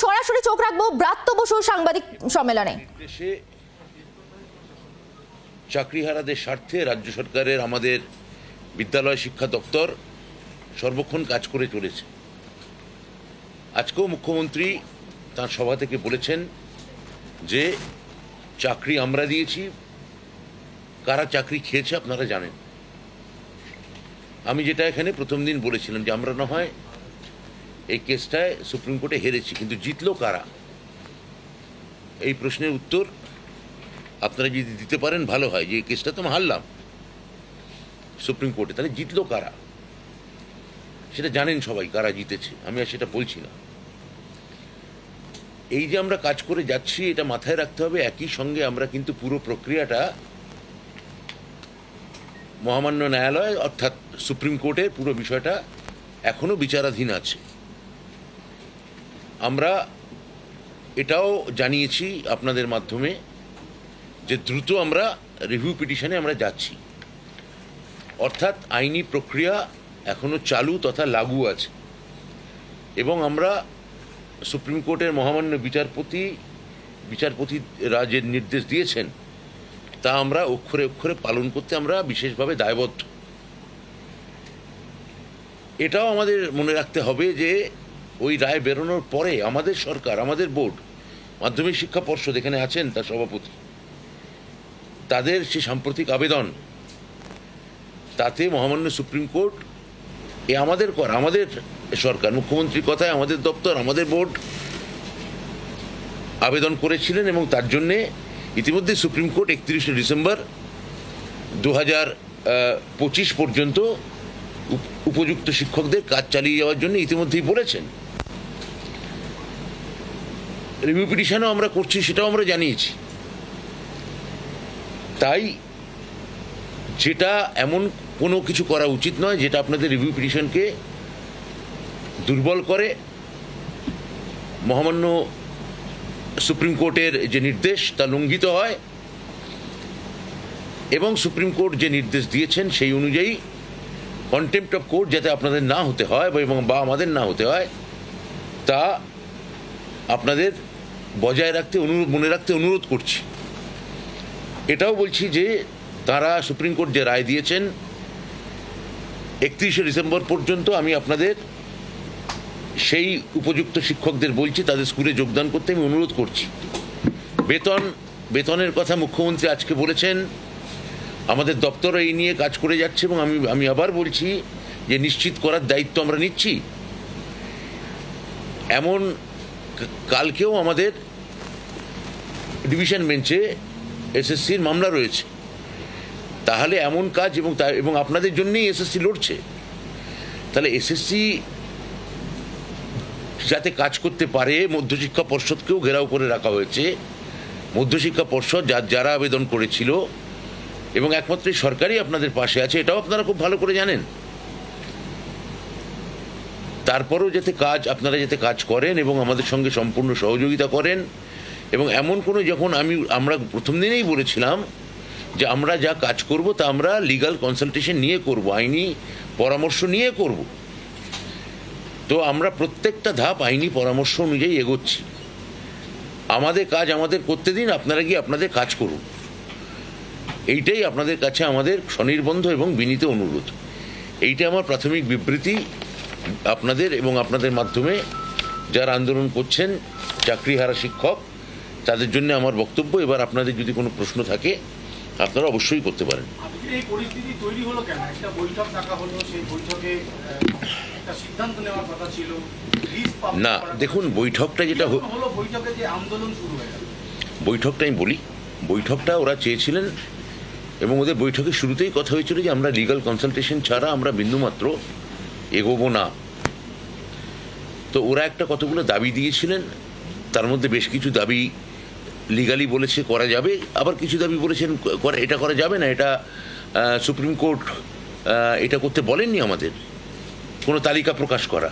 সরাসরি চোখ রাখবো ব্রাত্য বসুর সাংবাদিক সম্মেলনে। দেশে চাকরিহারাদের স্বার্থে রাজ্য সরকারের আমাদের বিদ্যালয় শিক্ষা দপ্তর সর্বক্ষণ কাজ করে চলেছে। আজকেও মুখ্যমন্ত্রী তার সভা থেকে বলেছেন যে চাকরি আমরা দিয়েছি, কারা চাকরি খেয়েছে আপনারা জানেন। আমি যেটা এখানে প্রথম দিন বলেছিলাম যে আমরা না হয় এই কেসটায় সুপ্রিম কোর্টে হেরেছি, কিন্তু জিতলো কারা? এই প্রশ্নের উত্তর আপনারা যদি দিতে পারেন ভালো হয়। যে এই কেসটা তো হারলাম সুপ্রিম কোর্টে, তাহলে জিতলো কারা সেটা জানেন সবাই, কারা জিতেছে। আমি আর সেটা বলছি না। এই যে আমরা কাজ করে যাচ্ছি এটা মাথায় রাখতে হবে। একই সঙ্গে আমরা কিন্তু পুরো প্রক্রিয়াটা মহামান্য ন্যায়ালয় অর্থাৎ সুপ্রিম কোর্টের পুরো বিষয়টা এখনো বিচারাধীন আছে। আমরা এটাও জানিয়েছি আপনাদের মাধ্যমে যে দ্রুত আমরা রিভিউ পিটিশনে আমরা যাচ্ছি, অর্থাৎ আইনি প্রক্রিয়া এখনো চালু তথা লাগু আছে। এবং আমরা সুপ্রিম কোর্টের মহামান্য বিচারপতিরা যে নির্দেশ দিয়েছেন তা আমরা অক্ষরে অক্ষরে পালন করতে আমরা বিশেষভাবে দায়বদ্ধ। এটাও আমাদের মনে রাখতে হবে যে ওই রায় বেরোনোর পরে আমাদের সরকার, আমাদের বোর্ড, মাধ্যমিক শিক্ষা পর্ষদ এখানে আছেন তার সভাপতি, তাদের সে সাম্প্রতিক আবেদন, তাতে মহামান্য সুপ্রিম কোর্ট আমাদের সরকার, মুখ্যমন্ত্রীর কথায় আমাদের দপ্তর, আমাদের বোর্ড আবেদন করেছিলেন এবং তার জন্যে ইতিমধ্যে সুপ্রিম কোর্ট 31শে ডিসেম্বর 2025 পর্যন্ত উপযুক্ত শিক্ষকদের কাজ চালিয়ে যাওয়ার জন্য ইতিমধ্যেই বলেছেন। রিভিউ পিটিশনও আমরা করছি, সেটাও আমরা জানিয়েছি। তাই যেটা এমন কোনো কিছু করা উচিত নয় যেটা আপনাদের রিভিউ পিটিশনকে দুর্বল করে। মহামান্য সুপ্রিম কোর্টের যে নির্দেশ তা লঙ্ঘিত হয় এবং সুপ্রিম কোর্ট যে নির্দেশ দিয়েছেন সেই অনুযায়ী কন্টেম্প্ট অফ কোর্ট যাতে আপনাদের না হতে হয় বা আমাদের না হতে হয় তা আপনাদের বজায় রাখতে মনে রাখতে অনুরোধ করছি। এটাও বলছি যে তারা সুপ্রিম কোর্ট যে রায় দিয়েছেন 31শে ডিসেম্বর পর্যন্ত আমি আপনাদের সেই উপযুক্ত শিক্ষকদের বলছি তাদের স্কুলে যোগদান করতে আমি অনুরোধ করছি। বেতনের কথা মুখ্যমন্ত্রী আজকে বলেছেন, আমাদের দপ্তর এই নিয়ে কাজ করে যাচ্ছে এবং আমি আবার বলছি যে নিশ্চিত করার দায়িত্ব আমরা নিচ্ছি। এমন কালকেও আমাদের ডিভিশন বেঞ্চে এসএসসির মামলা রয়েছে, তাহলে এমন কাজ এবং আপনাদের জন্যই এসএসসি লড়ছে, তাহলে এসএসসি যাতে কাজ করতে পারে মধ্যশিক্ষা পর্ষদকেও ঘেরাও করে রাখা হয়েছে। মধ্যশিক্ষা পর্ষদ যারা আবেদন করেছিল এবং একমাত্র সরকারই আপনাদের পাশে আছে, এটাও আপনারা খুব ভালো করে জানেন। তারপরেও আপনারা যাতে কাজ করেন এবং আমাদের সঙ্গে সম্পূর্ণ সহযোগিতা করেন। এবং এমন কোনো আমরা প্রথম দিনেই বলেছিলাম যে আমরা যা কাজ করব তা আমরা লিগ্যাল কনসালটেশন নিয়ে করব, আইনি পরামর্শ নিয়ে করব। তো আমরা প্রত্যেকটা ধাপ আইনি পরামর্শ অনুযায়ী এগোচ্ছি। আমাদের কাজ আমাদের করতে দিন, আপনারা গিয়ে আপনাদের কাজ করুন। এইটাই আপনাদের কাছে আমাদের স্বনির্বন্ধ এবং বিনীত অনুরোধ। এইটা আমার প্রাথমিক বিবৃতি আপনাদের এবং আপনাদের মাধ্যমে যারা আন্দোলন করছেন চাকরিহারা শিক্ষক তাদের জন্য আমার বক্তব্য। এবার আপনাদের যদি কোনো প্রশ্ন থাকে আপনারা অবশ্যই করতে পারেন। এই পরিস্থিতি তৈরি হলো কেন? একটা বৈঠক ডাকা হলো, সেই বৈঠকে একটা সিদ্ধান্ত নেওয়ার কথা ছিল না। দেখুন, বৈঠকটা যেটা হলো, বৈঠকে যে আন্দোলন শুরু হয়ে গেল, বৈঠকটা আমি বলি, বৈঠকটা ওরা চেয়েছিলেন এবং ওদের বৈঠকের শুরুতেই কথা হয়েছিল যে আমরা লিগ্যাল কনসালটেশন ছাড়া আমরা বিন্দুমাত্র এগোবো না। তো ওরা কতগুলো দাবি দিয়েছিলেন, তার মধ্যে বেশ কিছু দাবি লিগালি বলেছে করা যাবে, আবার কিছু দাবি বলেছেন এটা করা যাবে না। এটা সুপ্রিম কোর্ট এটা করতে বলেননি আমাদের কোনো তালিকা প্রকাশ করা,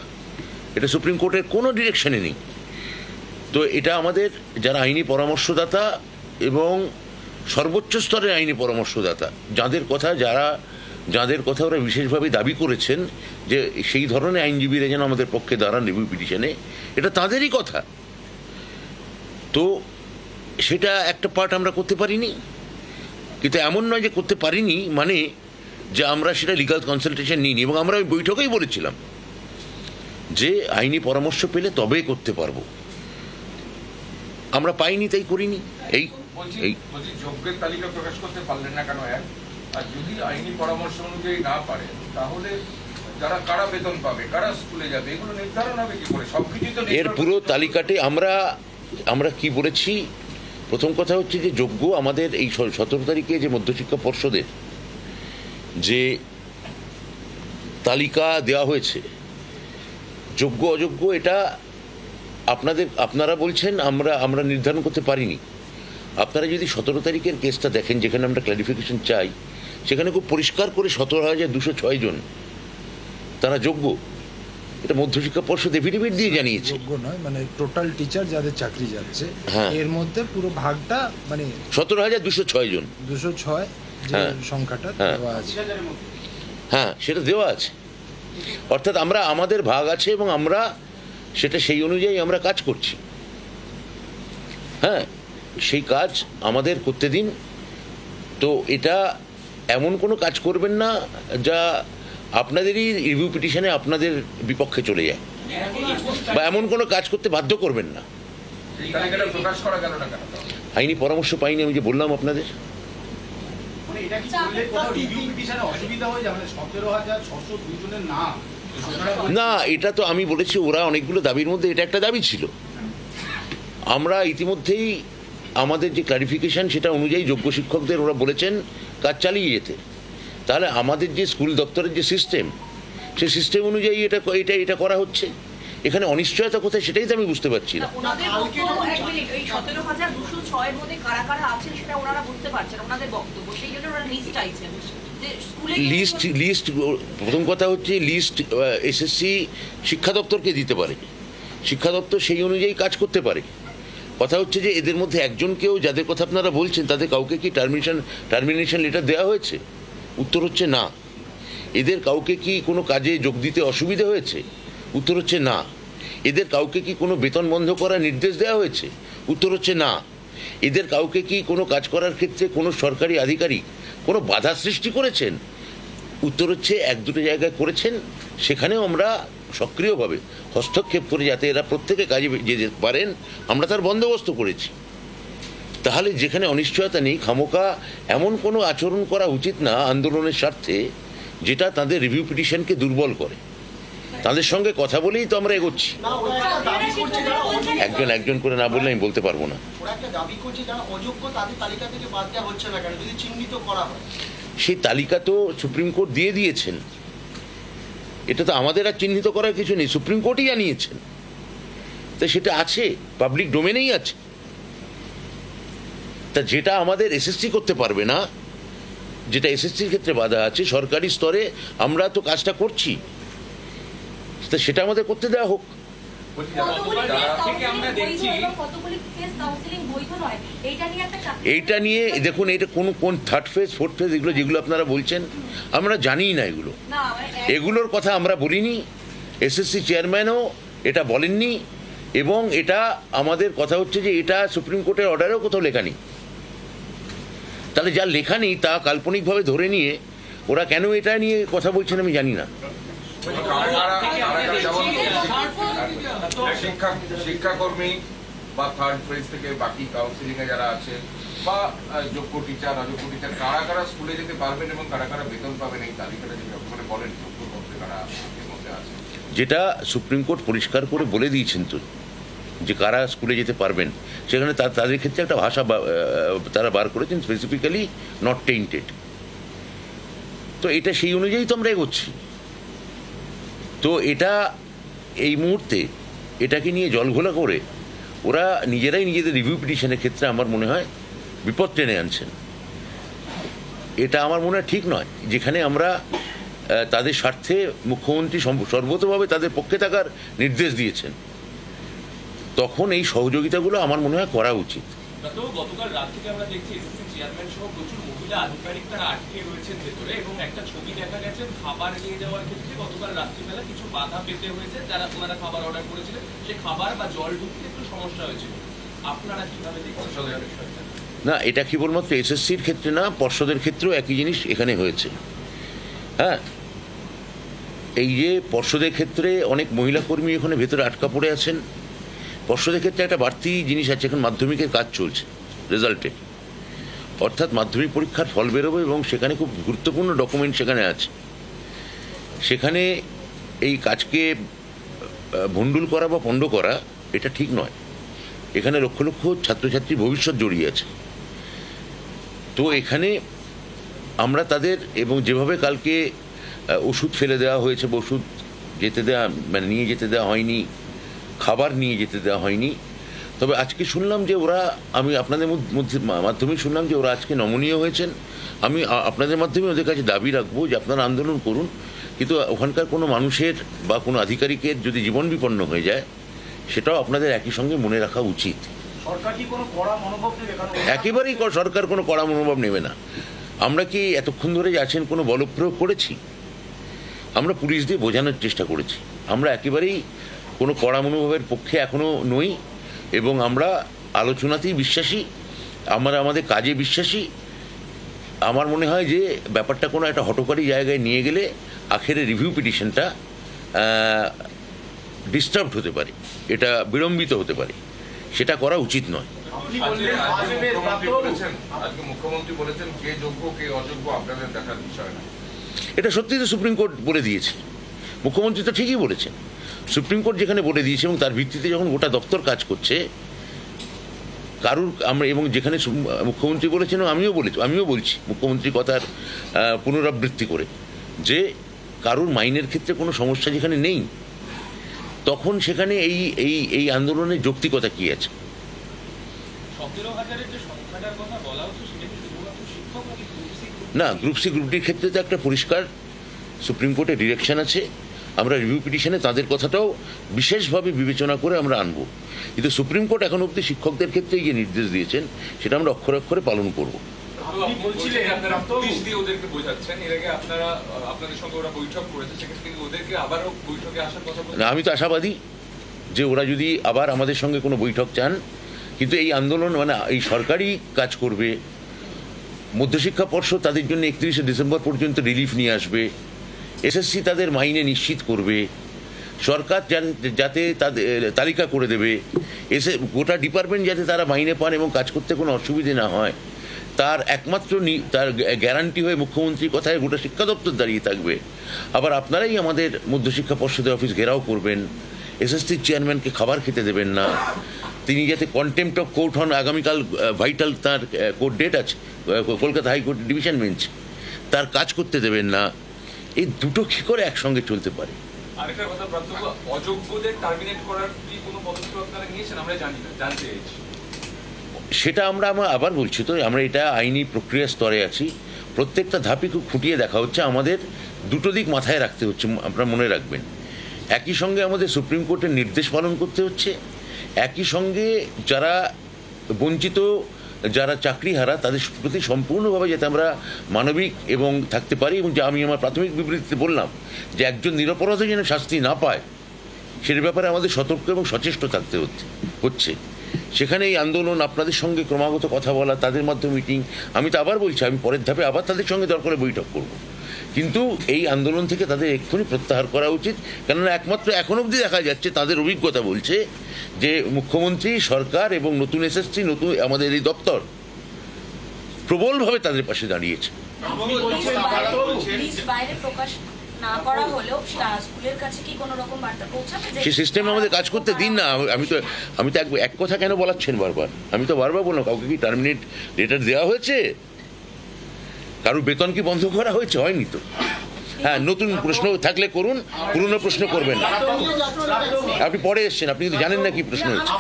এটা সুপ্রিম কোর্টের কোনো ডিরেকশনে নেই। তো এটা আমাদের যারা আইনি পরামর্শদাতা এবং সর্বোচ্চ স্তরের আইনি পরামর্শদাতা যাদের কথা ওরা বিশেষভাবে দাবি করেছেন যে সেই ধরনের আইনজীবীরা যেন আমাদের পক্ষে দাঁড়ান রিভিউ পিটিশনে, এটা তাঁদেরই কথা। তো সেটা একটা পার্ট আমরা করতে পারিনি, কিন্তু এমন নয় যে করতে পারিনি মানে যে আমরা সেটা লিগাল কনসালটেশন নিইনি। এবং আমরা ওই বৈঠকেই বলেছিলাম যে আইনি পরামর্শ পেলে তবে করতে পারবো, আমরা পাইনি তাই করিনি। এই যোগ্যের তালিকা প্রকাশ করতে পারলেন না কেন? আর যদি আইনি পরামর্শ অনুযায়ী না পারে তাহলে যারা কারা বেতন পাবে, কারা স্কুলে যাবে, এগুলো নির্ধারণ হবে কি করে? সবকিছু তো এর পুরো তালিকাতে আমরা কি বলেছি, প্রথম কথা হচ্ছে যে যোগ্য আমাদের এই 17 তারিখে যে মধ্যশিক্ষা পর্ষদের যে তালিকা দেওয়া হয়েছে, যোগ্য অযোগ্য এটা আপনারা বলছেন আমরা নির্ধারণ করতে পারিনি। আপনারা যদি 17 তারিখের কেসটা দেখেন, যেখানে আমরা ক্লারিফিকেশন চাই, সেখানে খুব পরিষ্কার করে 17,206 জন তারা যোগ্য, এটা মধ্যশিক্ষা পর্ষদ এফিডেভিট দিয়ে জানিয়েছে। যোগ্য নয় মানে টোটাল টিচার যাদের চাকরি যাচ্ছে এর মধ্যে পুরো ভাগটা মানে 17,206 জন, 206 যে সংখ্যাটা দেওয়া আছে, হ্যাঁ সেটা দেওয়া আছে। অর্থাৎ আমাদের ভাগ আছে এবং আমরা সেটা সেই অনুযায়ী আমরা কাজ করছি। হ্যাঁ, সেই কাজ আমাদের করতে দিন। তো এটা এমন কোনো কাজ করবেন না যা আপনাদেরই রিভিউ পিটিশনে আপনাদের বিপক্ষে চলে যায়, বা এমন কোনো কাজ করতে বাধ্য করবেন না। আইনি পরামর্শ পাইনি, আমি যে বললাম আপনাদের। মানে এটা কি করলে কোথাও রিভিউ পিটিশনে অসুবিধা হয়ে যাবে? 17,602 জনের নাম না, এটা তো আমি বলেছি, ওরা অনেকগুলো দাবির মধ্যে এটা একটা দাবি ছিল। আমরা ইতিমধ্যেই আমাদের যে ক্লারিফিকেশন সেটা অনুযায়ী যোগ্য শিক্ষকদের ওরা বলেছেন কাজ চালিয়ে যেতে। তাহলে আমাদের যে স্কুল দপ্তরের যে সিস্টেম, সেই সিস্টেম অনুযায়ী এটা করা হচ্ছে। এখানে অনিশ্চয়তা কোথায় সেটাই তো আমি বুঝতে পারছি না। লিস্ট প্রথম কথা হচ্ছে লিস্ট এসএসসি শিক্ষা দপ্তরকে দিতে পারে, শিক্ষা দপ্তর সেই অনুযায়ী কাজ করতে পারে। কথা হচ্ছে যে এদের মধ্যে একজনকেও, যাদের কথা আপনারা বলছেন, তাদের কাউকে কি টার্মিনেশন লেটার দেওয়া হয়েছে? উত্তর হচ্ছে না। এদের কাউকে কি কোনো কাজে যোগ দিতে অসুবিধা হয়েছে? উত্তর হচ্ছে না। এদের কাউকে কি কোনো বেতন বন্ধ করার নির্দেশ দেওয়া হয়েছে? উত্তর হচ্ছে না। এদের কাউকে কি কোনো কাজ করার ক্ষেত্রে কোনো সরকারি আধিকারিক কোনো বাধা সৃষ্টি করেছেন? উত্তর হচ্ছে 1-2 জায়গায় করেছেন, সেখানেও আমরা সক্রিয়ভাবে হস্তক্ষেপ করে যাতে এরা প্রত্যেকে কাজে যেতে পারেন আমরা তার বন্দোবস্ত করেছি। তাহলে যেখানে অনিশ্চয়তা নেই, খামোকা এমন কোনো আচরণ করা উচিত না আন্দোলনের স্বার্থে যেটা তাদের রিভিউ পিটিশনকে দুর্বল করে। তাদের সঙ্গে কথা বলেই তো আমরা এগোচ্ছি। একজন করে না বললে আমি বলতে পারবো না। সেই তালিকা তো সুপ্রিম কোর্ট দিয়ে দিয়েছেন, এটা তো আমাদের আর চিহ্নিত করার কিছু নেই, সুপ্রিম কোর্টই জানিয়েছেন। তাই সেটা আছে, পাবলিক ডোমেনেই আছে। তা যেটা আমাদের এসএসসি করতে পারবে না, যেটা এসএসসির ক্ষেত্রে বাধা আছে, সরকারি স্তরে আমরা তো কাজটা করছি, তা সেটা আমাদের করতে দেওয়া হোক। এইটা নিয়ে দেখুন, এটা কোন থার্ড ফেজ, ফোর্থ ফেজ, এগুলো যেগুলো আপনারা বলছেন আমরা জানিই না। এগুলোর কথা আমরা বলিনি, এসএসসি চেয়ারম্যানও এটা বলেননি, এবং এটা আমাদের কথা হচ্ছে যে এটা সুপ্রিম কোর্টের অর্ডারেও কোথাও লেখা নেই। তাহলে যা লেখা নেই তা কাল্পনিকভাবে ধরে নিয়ে ওরা কেন এটা নিয়ে কথা বলছেন আমি জানি না। শিক্ষাকর্মী বা থার্ড ফেজ থেকে বাকি কাউন্সিলিং এ যারা আছে বা যোগ্য টিচার, অযোগ্য টিচার, কারা স্কুলে যেতে পারবেন এবং কারা বেতন পাবেন, এই তালিকাটা যদি আপনারা বলেন যোগ্য মধ্যে কারা এর মধ্যে আছে। যেটা সুপ্রিম কোর্ট পরিষ্কার করে বলে দিয়েছেন তো, যে কারা স্কুলে যেতে পারবেন, সেখানে তাদের ক্ষেত্রে একটা ভাষা তারা বার করেছেন, স্পেসিফিক্যালি নট টেইন্টেড। তো এটা সেই অনুযায়ী তো আমরা এগোচ্ছি। তো এটা এই মুহূর্তে এটাকে নিয়ে জলঘোলা করে ওরা নিজেরাই নিজেদের রিভিউ পিটিশনের ক্ষেত্রে আমার মনে হয় বিপদ টেনে আনছেন। এটা আমার মনে হয় ঠিক নয়। যেখানে আমরা তাদের স্বার্থে মুখ্যমন্ত্রী সর্বতভাবে তাদের পক্ষে থাকার নির্দেশ দিয়েছেন, তখন এই সহযোগিতাগুলো আমার মনে হয় করা উচিত। গতকাল রাত থেকে আমরা দেখছি এসএসসি চেয়ারম্যান সহ প্রচুর মহিলা আধিকারিক তারা আটকে রয়েছেন ভেতরে, এবং একটা ছবি দেখা গেছে খাবার নিয়ে যাওয়ার ক্ষেত্রে গতকাল রাত্রিবেলা কিছু বাধা পেতে হয়েছে। যারা ওনারা খাবার অর্ডার করেছিলেন, সে খাবার বা জল ঢুকতে একটু সমস্যা হয়েছিল। আপনারা কিভাবে দেখছেন? না, এটা কেবলমাত্র এসএসসির ক্ষেত্রে না, পর্ষদের ক্ষেত্রেও একই জিনিস এখানে হয়েছে। হ্যাঁ, এই যে পর্ষদের ক্ষেত্রে অনেক মহিলা কর্মী এখানে ভেতরে আটকা পড়ে আছেন। পর্ষদের ক্ষেত্রে একটা বাড়তি জিনিস আছে, এখন মাধ্যমিকের কাজ চলছে রেজাল্টে, অর্থাৎ মাধ্যমিক পরীক্ষার ফল বেরোবে এবং সেখানে খুব গুরুত্বপূর্ণ ডকুমেন্ট সেখানে আছে। সেখানে এই কাজকে ভণ্ডুল করা বা পণ্ড করা এটা ঠিক নয়। এখানে লক্ষ লক্ষ ছাত্রছাত্রীর ভবিষ্যৎ জড়িয়ে আছে। তো এখানে আমরা তাদের, এবং যেভাবে কালকে ওষুধ ফেলে দেওয়া হয়েছে, ওষুধ যেতে দেওয়া মানে নিয়ে যেতে দেওয়া হয়নি, খাবার নিয়ে যেতে দেওয়া হয়নি। তবে আজকে শুনলাম যে ওরা, আমি আপনাদের মাধ্যমে শুনলাম যে ওরা আজকে নমনীয় হয়েছেন। আমি আপনাদের মাধ্যমে ওদের কাছে দাবি রাখবো যে আপনারা আন্দোলন করুন, কিন্তু ওখানকার কোনো মানুষের বা কোনো আধিকারিকের যদি জীবন বিপন্ন হয়ে যায় সেটাও আপনাদের একই সঙ্গে মনে রাখা উচিত। সরকার কি কোনো কড়া মনোভাব নেবে? একেবারেই সরকার কোনো কড়া মনোভাব নেবে না। আমরা কি এতক্ষণ ধরে আছেন কোনো বলপ্রয়োগ করেছি? আমরা পুলিশ দিয়ে বোঝানোর চেষ্টা করেছি। আমরা একেবারেই কোনো কড়া মনোভাবের পক্ষে এখনও নই, এবং আমরা আলোচনাতেই বিশ্বাসী, আমরা আমাদের কাজে বিশ্বাসী। আমার মনে হয় যে ব্যাপারটা কোনো একটা হটকারী জায়গায় নিয়ে গেলে আখেরে রিভিউ পিটিশনটা ডিস্টার্বড হতে পারে, এটা বিড়ম্বিত হতে পারে, সেটা করা উচিত নয়। আজকে মুখ্যমন্ত্রী বলেছেন কে যোগ্য কে অযোগ্য আপনাদের দেখার বিষয় না। এটা সত্যি তো সুপ্রিম কোর্ট বলে দিয়েছে। মুখ্যমন্ত্রী তো ঠিকই বলেছেন। সুপ্রিম কোর্ট যেখানে বলে দিয়েছে এবং তার ভিত্তিতে যখন গোটা দপ্তর কাজ করছে, কারুর আমরা, এবং যেখানে মুখ্যমন্ত্রী বলেছেন, আমিও বলছি মুখ্যমন্ত্রীর কথার পুনরাবৃত্তি করে, যে কারুর মাইনের ক্ষেত্রে কোনো সমস্যা যেখানে নেই, তখন সেখানে এই আন্দোলনের যৌক্তিকতা কি আছে? 17,000-এর যে সংখ্যাটার কথা বলা হচ্ছে সেটা কি শুধুমাত্র শিক্ষক নাকি গ্রুপ সি? না, গ্রুপ সি গ্রুপ ডির ক্ষেত্রে তো একটা পরিষ্কার সুপ্রিম কোর্টের ডিরেকশন আছে। আমরা রিভিউ পিটিশনে তাদের কথাটাও বিশেষভাবে বিবেচনা করে আমরা আনবো। কিন্তু সুপ্রিম কোর্ট এখন অবধি শিক্ষকদের ক্ষেত্রে যে নির্দেশ দিয়েছেন সেটা আমরা অক্ষরে অক্ষরে পালন করব। আপনি বলছিলেন আপনারা পুলিশ দিয়ে ওদেরকে বোঝাচ্ছেন, এর আগে আপনাদের সঙ্গে ওরা বৈঠক করেছে, সেক্ষেত্রে ওদেরকে আবারও বৈঠকে আসার কথা বলছেন? আমি তো আশাবাদী যে ওরা যদি আবার আমাদের সঙ্গে কোনো বৈঠক চান, কিন্তু এই আন্দোলন মানে এই সরকারি কাজ করবে। মধ্যশিক্ষা পর্ষদ তাদের জন্য 31শে ডিসেম্বর পর্যন্ত রিলিফ নিয়ে আসবে। এসএসসি তাদের মাইনে নিশ্চিত করবে। সরকার যাতে তাদের তালিকা করে দেবে, গোটা ডিপার্টমেন্ট যাতে তারা মাইনে পান এবং কাজ করতে কোনো অসুবিধে না হয়, তার একমাত্র তার গ্যারান্টি হয়ে মুখ্যমন্ত্রীর কথায় গোটা শিক্ষা দপ্তর দাঁড়িয়ে থাকবে। আবার আপনারাই আমাদের মধ্যশিক্ষা পর্ষদের অফিস ঘেরাও করবেন, এসএসসির চেয়ারম্যানকে খাবার খেতে দেবেন না, তিনি যাতে কন্টেম্পট অফ কোর্ট হন। আগামীকাল ভাইটাল তার কোর্ট ডেট আছে কলকাতা হাইকোর্ট ডিভিশন বেঞ্চ, তার কাজ করতে দেবেন না। এই দুটো কী করে একসঙ্গে চলতে পারে? আরেকটা কথা, প্রাপ্তব্য অযোগ্যদের টার্মিনেট করার কি কোনো পদক্ষেপ আপনারা নিয়েছেন? আমরা জানি না, জানতে চাইছি। সেটা আমরা আবার বলছি তো, আমরা এটা আইনি প্রক্রিয়া স্তরে আছি। প্রত্যেকটা ধাপই খুব খুঁটিয়ে দেখা হচ্ছে। আমাদের দুটো দিক মাথায় রাখতে হচ্ছে, আপনারা মনে রাখবেন। একই সঙ্গে আমাদের সুপ্রিম কোর্টের নির্দেশ পালন করতে হচ্ছে, একই সঙ্গে যারা বঞ্চিত, যারা চাকরিহারা, তাদের প্রতি সম্পূর্ণভাবে যাতে আমরা মানবিক এবং থাকতে পারি। এবং যে আমি আমার প্রাথমিক বিবৃতিতে বললাম যে একজন নিরপরাধ যেন শাস্তি না পায়, সেটার ব্যাপারে আমাদের সতর্ক এবং সচেষ্ট থাকতে হচ্ছে। সেখানে এই আন্দোলন, আপনাদের সঙ্গে ক্রমাগত কথা বলা, তাদের মাধ্যমে মিটিং, আমি তো আবার বলছি আমি পরের ধাপে আবার তাদের সঙ্গে দরকারে বৈঠক করব। কিন্তু এই আন্দোলন থেকে তাদের এক্ষুনি প্রত্যাহার করা উচিত। কেননা একমাত্র এখন অবধি দেখা যাচ্ছে, তাদের অভিজ্ঞতা বলছে যে মুখ্যমন্ত্রী, সরকার এবং নতুন এসএসসি, নতুন আমাদের এই দপ্তর প্রবলভাবে তাদের পাশে দাঁড়িয়েছে। সে সিস্টেম আমাদের কাজ করতে দিন না। আমি তো এক কথা কেন বলাচ্ছেন বারবার? আমি তো বারবার বললাম, কাউকে কি টার্মিনেট লেটার দেওয়া হয়েছে? কারোর বেতন কি বন্ধ করা হয়েছে? হয়নি তো। হ্যাঁ, নতুন প্রশ্ন থাকলে করুন, পুরনো প্রশ্ন করবেন না। আপনি পরে এসছেন, আপনি কিন্তু জানেন না কি প্রশ্ন হচ্ছে।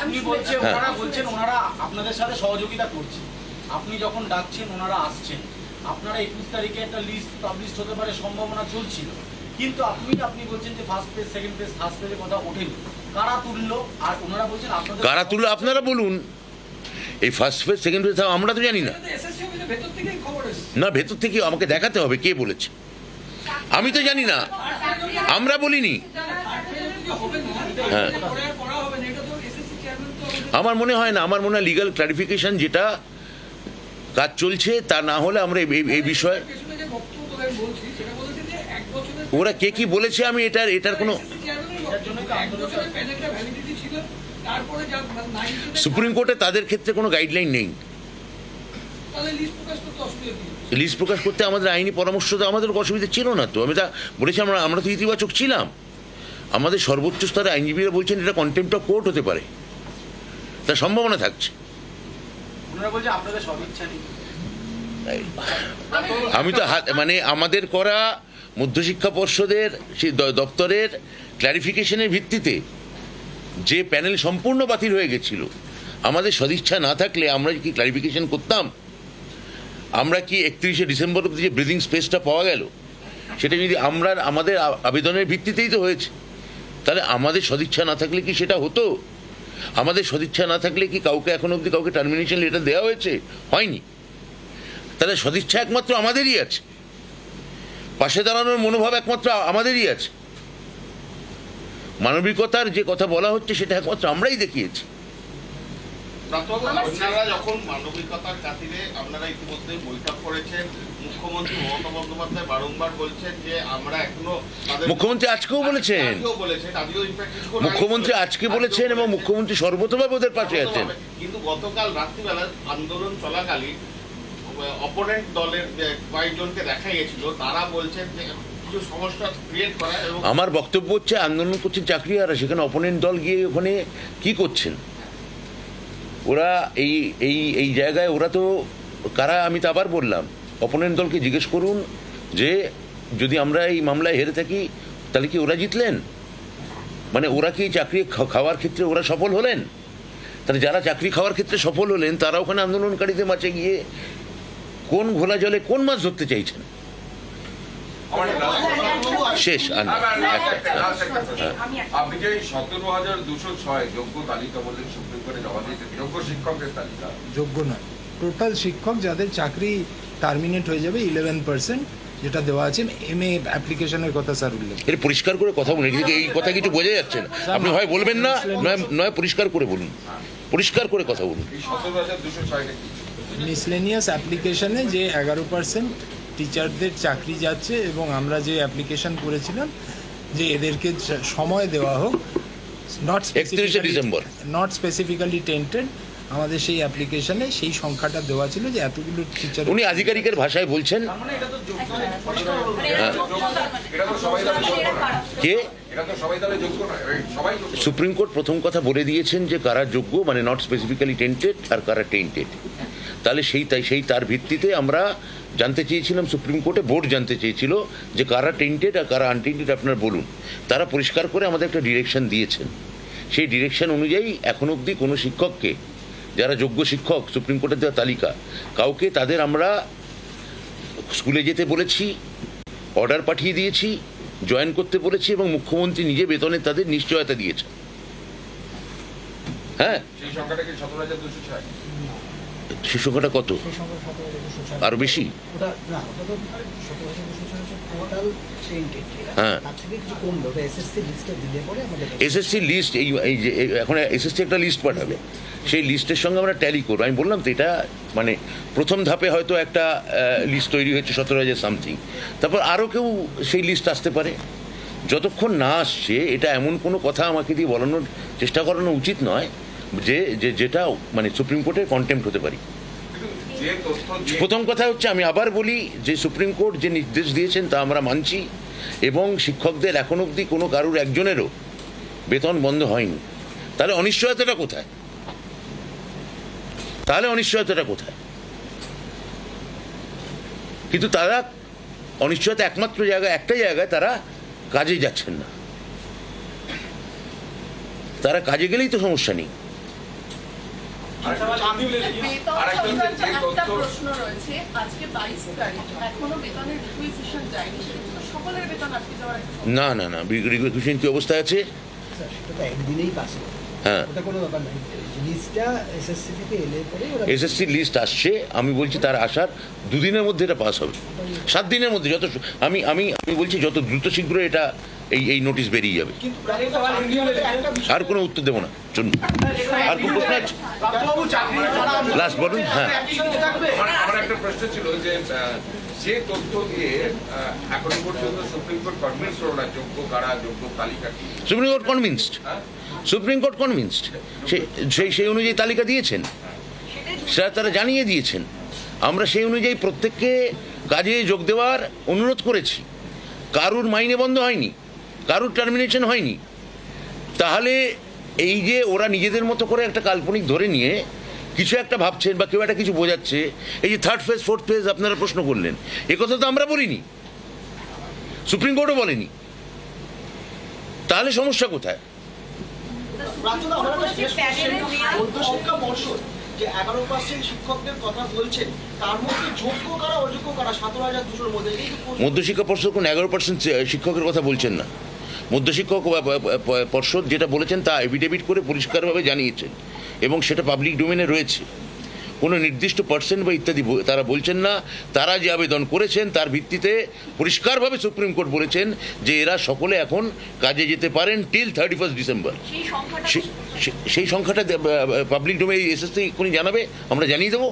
হ্যাঁ, বলছেন ওনারা আপনাদের সাথে সহযোগিতা করছে, আপনি যখন ডাকছেন ওনারা আসছেন, আপনারা 21 তারিখে একটা লিস্ট পাবলিশ হতে পারে সম্ভাবনা চলছিল, কিন্তু আপনি বলছেন যে first page, second page, third পেজের কথা ওঠেনি। কারা তুললো? আর ওনারা বলছেন আপনাদের কারা তুললো আপনারা বলুন। এই ফার্স্ট পেজ, সেকেন্ড পেজ আমরা তো জানি না। না, ভেতর থেকে আমাকে দেখাতে হবে কে বলেছে। আমি তো জানি না, আমরা বলিনি। হ্যাঁ, আমার মনে হয় না, আমার মনে হয় লিগ্যাল ক্লারিফিকেশন যেটা কাজ চলছে তা না হলে আমরা এই বিষয়ে ওরা কে কি বলেছে আমি এটার কোনো সুপ্রিম কোর্টে তাদের ক্ষেত্রে কোনো গাইডলাইন নেই। লিস্ট প্রকাশ করতে আমাদের আইনি পরামর্শ তো আমাদের অসুবিধা ছিল না তো, আমি তা বলেছি আমরা তো ইতিবাচক ছিলাম। আমাদের সর্বোচ্চ স্তরে আইনজীবীরা বলছেন এটা কন্টেম্প্ট অফ কোর্ট হতে পারে, তার সম্ভাবনা থাকছে। আমি তো মানে আমাদের করা মধ্যশিক্ষা পর্ষদের সেই দপ্তরের ক্লারিফিকেশনের ভিত্তিতে যে প্যানেল সম্পূর্ণ বাতিল হয়ে গেছিল, আমাদের সদিচ্ছা না থাকলে আমরা কি ক্লারিফিকেশন করতাম? আমরা কি 31শে ডিসেম্বর অব্দি যে ব্রিদিং স্পেসটা পাওয়া গেল সেটা যদি আমাদের আবেদনের ভিত্তিতেই তো হয়েছে, তাহলে আমাদের সদিচ্ছা না থাকলে কি সেটা হতো? আমাদের সদিচ্ছা না থাকলে কি কাউকে এখন অব্দি কাউকে টার্মিনেশন লেটার দেওয়া হয়েছে? হয়নি। তাহলে সদিচ্ছা একমাত্র আমাদেরই আছে, পাশে দাঁড়ানোর মনোভাব একমাত্র আমাদেরই আছে, মানবিকতার যে কথা বলা হচ্ছে সেটা একমাত্র আমরাই দেখিয়েছি। আপনারা যখন মানবিকতার খাতিরে আপনারা ইতিমধ্যে বৈঠক করেছেন, মুখ্যমন্ত্রী মমতা বন্দ্যোপাধ্যায় বারংবার বলছেন যে আমরা এখনো, মুখ্যমন্ত্রী আজকেও বলেছেন, মুখ্যমন্ত্রী আজকে বলেছেন এবং মুখ্যমন্ত্রী সর্বতভাবে ওদের পাশে আছেন। কিন্তু গতকাল রাত্রিবেলা আন্দোলন চলাকালীন অপোনেন্ট দলের কয়েকজনকে দেখা গেছিল, তারা বলছেন যে কিছু সমস্যা ক্রিয়েট করা। আমার বক্তব্য হচ্ছে আন্দোলন করছেন চাকরিহারা, সেখানে অপোনেন্ট দল গিয়ে ওখানে কি করছেন? ওরা এই জায়গায় ওরা তো কারা, আমি তো আবার বললাম অপোনেন্ট দলকে জিজ্ঞেস করুন যে যদি আমরা এই মামলায় হেরে থাকি তাহলে কি ওরা জিতলেন? মানে ওরা কি চাকরি খাওয়ার ক্ষেত্রে ওরা সফল হলেন? তাহলে যারা চাকরি খাওয়ার ক্ষেত্রে সফল হলেন তারা ওখানে আন্দোলনকারীদের মাঝে গিয়ে কোন ঘোলা জলে কোন মাছ ধরতে চাইছেন? শেষ আপনি যে 17,206 যোগ্য তালিকা বললেন সুপ্রিম কোর্টে জমা দিয়েছেন, যোগ্য শিক্ষকের তালিকা? যোগ্য নয়, টোটাল শিক্ষক যাদের চাকরি টার্মিনেট হয়ে যাবে 11%, যেটা দেওয়া আছে MA অ্যাপ্লিকেশনের কথা স্যার উল্লেখ। এটা পরিষ্কার করে কথা বলুন, এই কথা কিছু বোঝা যাচ্ছে না। আপনি হয় বলবেন না, নয় পরিষ্কার করে বলুন, পরিষ্কার করে কথা বলুন। 17,206 মিসলেনিয়াস অ্যাপ্লিকেশনে যে 11% টিচারদের চাকরি যাচ্ছে, এবং আমরা যে অ্যাপ্লিকেশন করেছিলাম যে এদেরকে সময় দেওয়া হোক, নট 31শে ডিসেম্বর, নট স্পেসিফিক্যালি টেন্টেড, আমাদের সেই অ্যাপ্লিকেশনে সেই সংখ্যাটা দেওয়া ছিল যে এতগুলো টিচার। উনি আধিকারিকের ভাষায় বলছেন কে? সুপ্রিম কোর্ট প্রথম কথা বলে দিয়েছেন যে কারা যোগ্য, মানে নট স্পেসিফিক্যালি টেন্টেড আর কারা টেন্টেড। তাহলে সেই তার ভিত্তিতে আমরা জানতে চেয়েছিলাম, সুপ্রিম কোর্টে বোর্ড জানতে চেয়েছিল যে কারা টেন্টেড আর কারা আনটেন্টেড আপনারা বলুন। তারা পরিষ্কার করে আমাদের একটা ডিরেকশন দিয়েছেন, সেই ডিরেকশন অনুযায়ী এখন অবধি কোনো শিক্ষককে, যারা যোগ্য শিক্ষক সুপ্রিম কোর্টের দেওয়া তালিকা, কাউকে তাদের আমরা স্কুলে যেতে বলেছি, অর্ডার পাঠিয়ে দিয়েছি, জয়েন করতে বলেছি, এবং মুখ্যমন্ত্রী নিজে বেতনে তাদের নিশ্চয়তা দিয়েছেন। হ্যাঁ, সেই সংখ্যাটা কি 17,206? সে সংখ্যাটা কত? আরো বেশি? হ্যাঁ, এসএসসি লিস্ট, এই যে এখন এসএসসি একটা লিস্ট পাঠাবে, সেই লিস্টের সঙ্গে আমরা ট্যালি করবো। আমি বললাম তো এটা মানে প্রথম ধাপে হয়তো একটা লিস্ট তৈরি হয়েছে 17,000 সামথিং, তারপর আরও কেউ সেই লিস্ট আসতে পারে। যতক্ষণ না আসছে এটা এমন কোনো কথা আমাকে দিয়ে বলানোর চেষ্টা করানো উচিত নয় যেটা মানে সুপ্রিম কোর্টের কন্টেম্প্ট হতে পারি। প্রথম কথা হচ্ছে, আমি আবার বলি যে সুপ্রিম কোর্ট যে নির্দেশ দিয়েছেন তা আমরা মানছি, এবং শিক্ষকদের এখন অবধি কোনো কারুর একজনেরও বেতন বন্ধ হয়নি। তাহলে অনিশ্চয়তাটা কোথায়? কিন্তু তারা অনিশ্চয়তা একমাত্র জায়গায়, একটাই জায়গায় তারা কাজে যাচ্ছেন না। তারা কাজে গেলেই তো সমস্যা নেই। না না না, রিকুইজিশন কি অবস্থায় আছে? হ্যাঁ, এসএসসি লিস্ট আসছে, আমি বলছি তার আসার 2 দিনের মধ্যে এটা পাস হবে, 7 দিনের মধ্যে, আমি বলছি যত দ্রুত শীঘ্র এটা এই নোটিশ বেরিয়ে যাবে। কিন্তু একটা বিষয় আর কোনো উত্তর দেবো না, চলুন। আর কোনো প্রশ্ন আছে? প্রাপ্তবাবু চাকরি লাস্ট বলুন। হ্যাঁ, আমার একটা প্রশ্ন ছিল যে যে তথ্য দিয়ে এখনো পর্যন্ত সুপ্রিম কোর্ট কনভিন্স হলো না যোগ্য কারা যোগ্য তালিকা কি, supreme court convinced, supreme court convinced, সেই অনুযায়ী তালিকা দিয়েছেন, সেটা তারা জানিয়ে দিয়েছেন। আমরা সেই অনুযায়ী প্রত্যেককে কাজে যোগ দেওয়ার অনুরোধ করেছি। কারুর মাইনে বন্ধ হয়নি, কারুর টার্মিনেশন হয়নি। তাহলে এই যে ওরা নিজেদের মতো করে একটা কাল্পনিক ধরে নিয়ে কিছু একটা ভাবছেন বা কেউ একটা কিছু বোঝাচ্ছে, এই যে থার্ড ফেজ ফোর্থ ফেজ আপনারা প্রশ্ন করলেন, এ কথা তো আমরা বলিনি, সুপ্রিম কোর্টও বলেনি। তাহলে সমস্যা কোথায়? মধ্যশিক্ষা পর্ষদ যে 11% শিক্ষকদের কথা বলছেন, তার মধ্যে যোগ্য কারা অযোগ্য কারা 17,200-র মধ্যে মধ্যশিক্ষা পর্ষদ কোন 11% শিক্ষকের কথা বলছেন না। মধ্যশিক্ষক পর্ষদ যেটা বলেছেন তা এফিডেভিট করে পরিষ্কারভাবে জানিয়েছেন এবং সেটা পাবলিক ডোমেনে রয়েছে। কোনো নির্দিষ্ট পার্সেন্ট বা ইত্যাদি তারা বলছেন না। তারা যে আবেদন করেছেন তার ভিত্তিতে পরিষ্কারভাবে সুপ্রিম কোর্ট বলেছেন যে এরা সকলে এখন কাজে যেতে পারেন টিল 31 ডিসেম্বর। সেই সংখ্যাটা পাবলিক ডোমেনে এসএসসি এক্ষুনি জানাবে, আমরা জানিয়ে দেবো।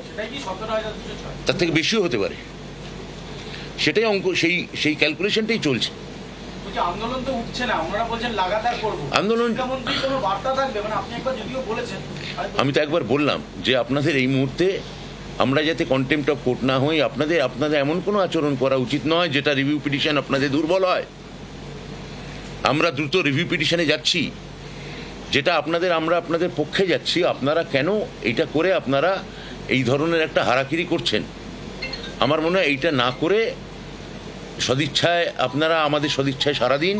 তার থেকে বেশিও হতে পারে, সেটাই অঙ্ক, সেই ক্যালকুলেশনটাই চলছে। আন্দোলন তো উঠছে না, ওনারা বলছেন লাগাতার করব আন্দোলন। কোনো বার্তা থাকবে মানে আপনি একবার যদিও বলেছেন, আমি তো একবার বললাম যে আপনাদের এই মুহূর্তে আমরা যাতে কন্টেম্প্ট অফ কোর্ট না হই, আপনাদের এমন কোনো আচরণ করা উচিত নয় যেটা রিভিউ পিটিশন আপনাদের দুর্বল হয়। আমরা দ্রুত রিভিউ পিটিশনে যাচ্ছি, যেটা আমরা আপনাদের পক্ষে যাচ্ছি। আপনারা কেন এটা করে আপনারা এই ধরনের একটা হারাকিরি করছেন? আমার মনে হয় এইটা না করে সদিচ্ছায় আপনারা আমাদের সদিচ্ছায় সারা দিন,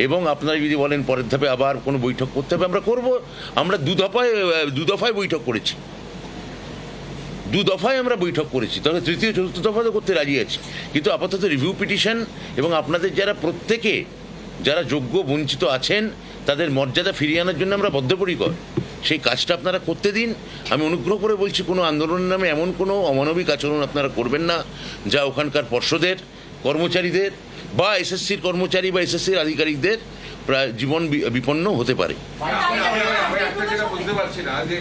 এবং আপনারা যদি বলেন পরের ধাপে আবার কোনো বৈঠক করতে হবে, আমরা করব। আমরা দু দফায় বৈঠক করেছি, আমরা বৈঠক করেছি, তবে তৃতীয় চতুর্থ দফা তো করতে রাজি আছি। কিন্তু আপাতত রিভিউ পিটিশন এবং আপনাদের যারা প্রত্যেকে যারা যোগ্য বঞ্চিত আছেন তাদের মর্যাদা ফিরিয়ে আনার জন্য আমরা বদ্ধপরিকর। সেই কাজটা আপনারা করতে দিন। আমি অনুগ্রহ করে বলছি, কোনো আন্দোলনের নামে এমন কোনো অমানবিক আচরণ আপনারা করবেন না যা ওখানকার পর্ষদের কর্মচারীদের বা এসএসসির কর্মচারী বা এসএসসির আধিকারিকদের প্রায় জীবন বিপন্ন হতে পারে। আমি একটা যেটা বুঝতে পারছি না যে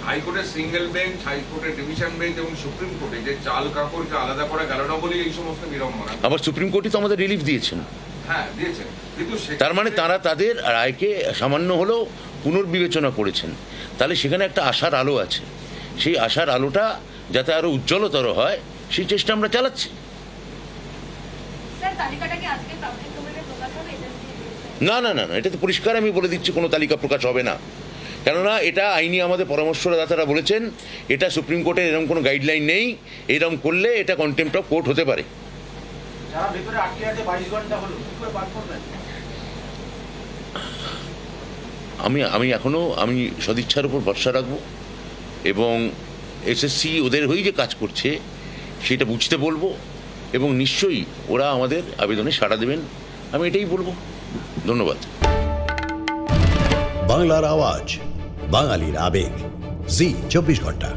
হাইকোর্টের সিঙ্গেল বেঞ্চ, হাইকোর্টের ডিভিশন বেঞ্চ এবং সুপ্রিম কোর্টে যে চাল কাপড়কে আলাদা করা গেল না বলে এই সমস্ত বিড়ম্বনা। আবার সুপ্রিম কোর্টই তো আমাদের রিলিফ দিয়েছেন। হ্যাঁ দিয়েছেন, কিন্তু তার মানে তারা তাদের রায়কে সামান্য হলেও পুনর্বিবেচনা করেছেন। তাহলে সেখানে একটা আশার আলো আছে। সেই আশার আলোটা যাতে আরো উজ্জ্বলতর হয় সেই চেষ্টা আমরা চালাচ্ছি। না, এটা তো পরিষ্কার আমি বলে দিচ্ছি, কোনো তালিকা প্রকাশ হবে না। কেননা এটা আইনি আমাদের পরামর্শদাতারা বলেছেন, এটা সুপ্রিম কোর্টের এরকম কোনো গাইডলাইন নেই। এরকম করলে এটা কন্টেম্প্ট অফ কোর্ট হতে পারে। আমি সদিচ্ছার উপর ভরসা রাখবো এবং এসএসসি ওদের হয়েই যে কাজ করছে সেটা বুঝতে বলবো, এবং নিশ্চয়ই ওরা আমাদের আবেদনে সাড়া দেবেন, আমি এটাই বলবো। ধন্যবাদ। বাংলার আওয়াজ, বাঙালির আবেগ, জি 24 ঘন্টা।